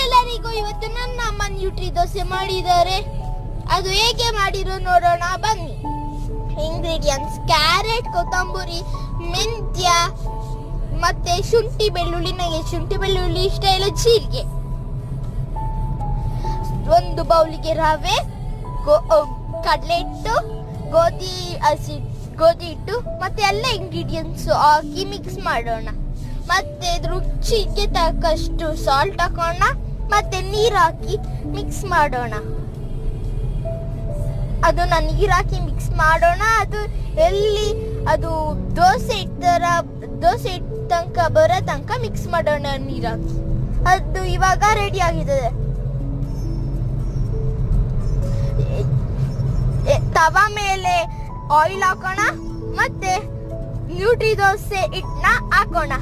ಎಲ್ಲರಿಗೂ, ಇವತ್ತು ನನ್ನ ಅಮ್ಮ ನ್ಯೂಟ್ರಿ ದೋಸೆ ಮಾಡಿದ್ದಾರೆ. ಅದು ಹೇಗೆ ಮಾಡಿರೋ ನೋಡೋಣ ಬನ್ನಿ. ಇಂಗ್ರೀಡಿಯೆಂಟ್ಸ್: ಕ್ಯಾರೆಟ್, ಕೊತ್ತಂಬರಿ, ಮೆಂತ್ಯ ಮತ್ತೆ ಶುಂಠಿ ಬೆಳ್ಳುಳ್ಳಿ. ನನಗೆ ಶುಂಠಿ ಬೆಳ್ಳುಳ್ಳಿ ಇಷ್ಟ ಇಲ್ಲ. ಜೀರಿಗೆ, ಒಂದು ಬೌಲಿಗೆ ರವೆ, ಕಡಲೆ ಹಿಟ್ಟು, ಗೋಧಿ ಹಿಟ್ಟು ಮತ್ತೆ ಎಲ್ಲ ಇಂಗ್ರೀಡಿಯೆಂಟ್ಸ್ ಹಾಕಿ ಮಿಕ್ಸ್ ಮಾಡೋಣ. ಮತ್ತೆ ರುಚಿಗೆ ತಕ್ಕಷ್ಟು ಸಾಲ್ಟ್ ಹಾಕೋಣ. ಮತ್ತೆ ನೀರು ಹಾಕಿ ಮಿಕ್ಸ್ ಮಾಡೋಣ. ಅದನ್ನ ನೀರು ಹಾಕಿ ಮಿಕ್ಸ್ ಮಾಡೋಣ. ಅದು ದೋಸೆ ಹಿಟ್ಟು ತನಕ ಬರೋ ತನಕ ಮಿಕ್ಸ್ ಮಾಡೋಣ ನೀರು ಹಾಕಿ. ಅದು ಇವಾಗ ರೆಡಿ ಆಗಿದೆ. ತವಾ ಮೇಲೆ ಆಯಿಲ್ ಹಾಕೋಣ. ಮತ್ತೆ ನ್ಯೂಟ್ರಿ ದೋಸೆ ಹಿಟ್ಟನ್ನ ಹಾಕೋಣ.